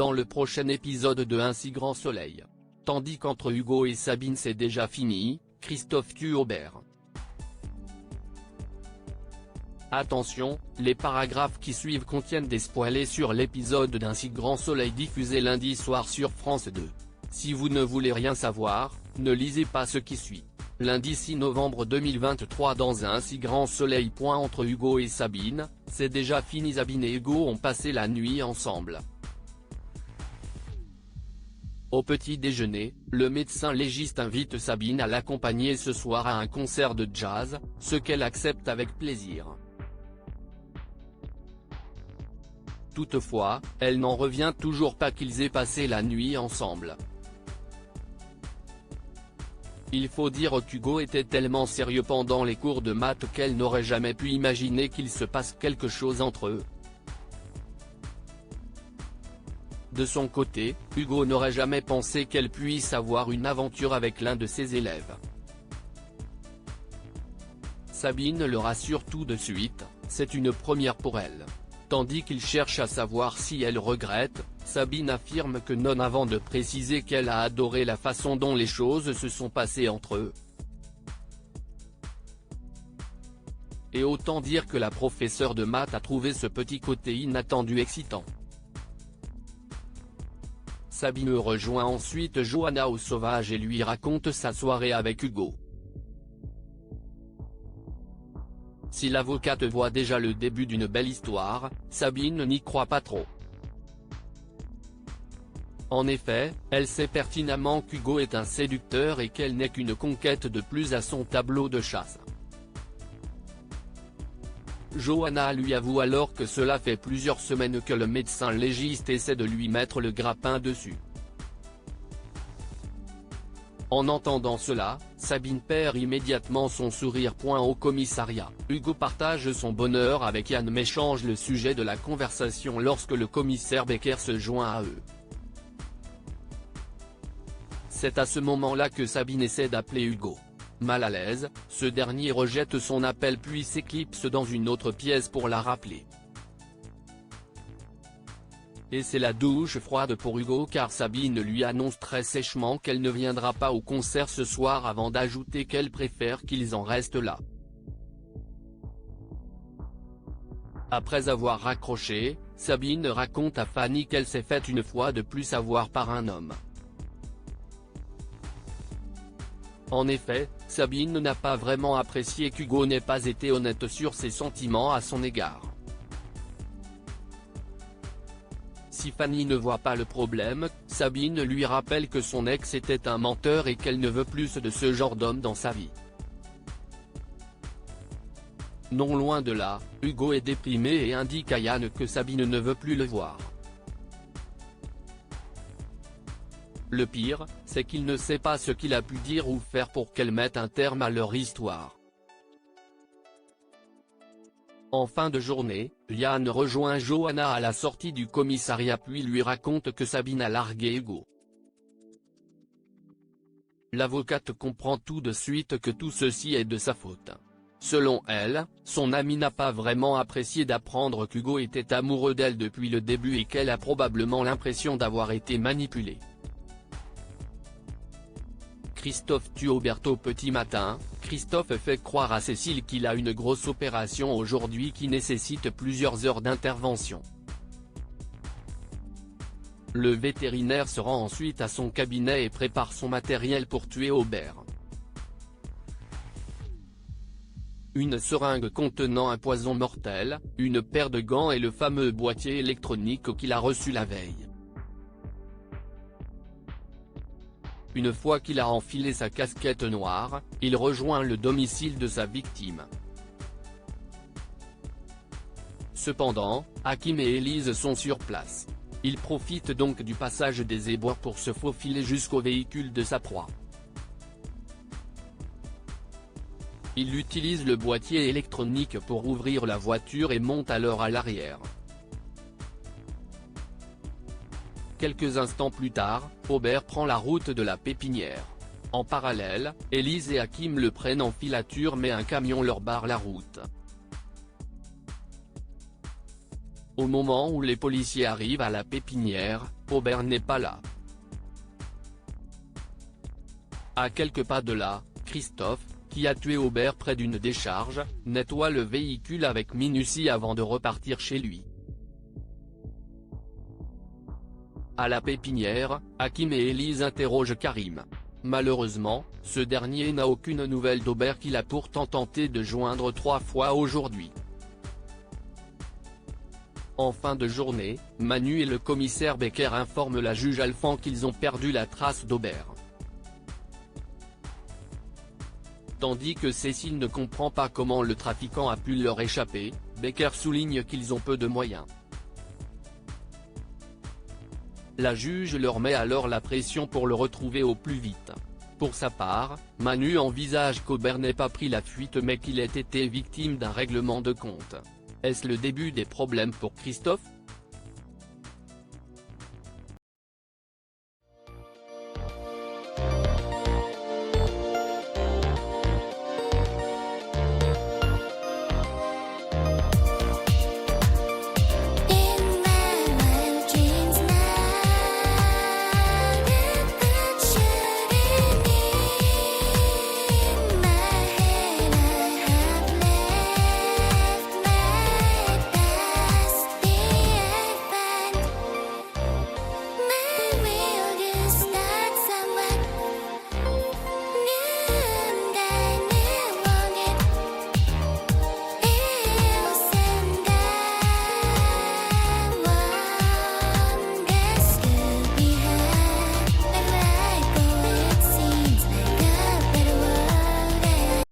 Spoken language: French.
dans le prochain épisode de Un si grand soleil. Tandis qu'entre Hugo et Sabine c'est déjà fini, Christophe tue Aubert. Attention, les paragraphes qui suivent contiennent des spoilers sur l'épisode d'Un si grand soleil diffusé lundi soir sur France 2. Si vous ne voulez rien savoir, ne lisez pas ce qui suit. Lundi 6 novembre 2023 dans Un si grand soleil. Entre Hugo et Sabine, c'est déjà fini. Sabine et Hugo ont passé la nuit ensemble. Au petit déjeuner, le médecin légiste invite Sabine à l'accompagner ce soir à un concert de jazz, ce qu'elle accepte avec plaisir. Toutefois, elle n'en revient toujours pas qu'ils aient passé la nuit ensemble. Il faut dire qu'Hugo était tellement sérieux pendant les cours de maths qu'elle n'aurait jamais pu imaginer qu'il se passe quelque chose entre eux. De son côté, Hugo n'aurait jamais pensé qu'elle puisse avoir une aventure avec l'un de ses élèves. Sabine le rassure tout de suite, c'est une première pour elle. Tandis qu'il cherche à savoir si elle regrette, Sabine affirme que non avant de préciser qu'elle a adoré la façon dont les choses se sont passées entre eux. Et autant dire que la professeure de maths a trouvé ce petit côté inattendu excitant. Sabine rejoint ensuite Johanna au sauvage et lui raconte sa soirée avec Hugo. Si l'avocate voit déjà le début d'une belle histoire, Sabine n'y croit pas trop. En effet, elle sait pertinemment qu'Hugo est un séducteur et qu'elle n'est qu'une conquête de plus à son tableau de chasse. Johanna lui avoue alors que cela fait plusieurs semaines que le médecin légiste essaie de lui mettre le grappin dessus. En entendant cela, Sabine perd immédiatement son sourire. Au commissariat, Hugo partage son bonheur avec Yann mais change le sujet de la conversation lorsque le commissaire Becker se joint à eux. C'est à ce moment-là que Sabine essaie d'appeler Hugo. Mal à l'aise, ce dernier rejette son appel puis s'éclipse dans une autre pièce pour la rappeler. Et c'est la douche froide pour Hugo car Sabine lui annonce très sèchement qu'elle ne viendra pas au concert ce soir avant d'ajouter qu'elle préfère qu'ils en restent là. Après avoir raccroché, Sabine raconte à Fanny qu'elle s'est faite une fois de plus avoir par un homme. En effet, Sabine n'a pas vraiment apprécié qu'Hugo n'ait pas été honnête sur ses sentiments à son égard. Si Fanny ne voit pas le problème, Sabine lui rappelle que son ex était un menteur et qu'elle ne veut plus de ce genre d'homme dans sa vie. Non loin de là, Hugo est déprimé et indique à Yann que Sabine ne veut plus le voir. Le pire, c'est qu'il ne sait pas ce qu'il a pu dire ou faire pour qu'elle mette un terme à leur histoire. En fin de journée, Yann rejoint Johanna à la sortie du commissariat puis lui raconte que Sabine a largué Hugo. L'avocate comprend tout de suite que tout ceci est de sa faute. Selon elle, son amie n'a pas vraiment apprécié d'apprendre qu'Hugo était amoureux d'elle depuis le début et qu'elle a probablement l'impression d'avoir été manipulée. Christophe tue Aubert. Au petit matin, Christophe fait croire à Cécile qu'il a une grosse opération aujourd'hui qui nécessite plusieurs heures d'intervention. Le vétérinaire se rend ensuite à son cabinet et prépare son matériel pour tuer Aubert. Une seringue contenant un poison mortel, une paire de gants et le fameux boîtier électronique qu'il a reçu la veille. Une fois qu'il a enfilé sa casquette noire, il rejoint le domicile de sa victime. Cependant, Hakim et Élise sont sur place. Ils profitent donc du passage des éboueurs pour se faufiler jusqu'au véhicule de sa proie. Il utilise le boîtier électronique pour ouvrir la voiture et monte alors à l'arrière. Quelques instants plus tard, Aubert prend la route de la Pépinière. En parallèle, Élise et Hakim le prennent en filature mais un camion leur barre la route. Au moment où les policiers arrivent à la Pépinière, Aubert n'est pas là. À quelques pas de là, Christophe, qui a tué Aubert près d'une décharge, nettoie le véhicule avec minutie avant de repartir chez lui. À la pépinière, Hakim et Élise interrogent Karim. Malheureusement, ce dernier n'a aucune nouvelle d'Aubert qu'il a pourtant tenté de joindre 3 fois aujourd'hui. En fin de journée, Manu et le commissaire Becker informent la juge Alphand qu'ils ont perdu la trace d'Aubert. Tandis que Cécile ne comprend pas comment le trafiquant a pu leur échapper, Becker souligne qu'ils ont peu de moyens. La juge leur met alors la pression pour le retrouver au plus vite. Pour sa part, Manu envisage qu'Aubert n'ait pas pris la fuite mais qu'il ait été victime d'un règlement de compte. Est-ce le début des problèmes pour Christophe ?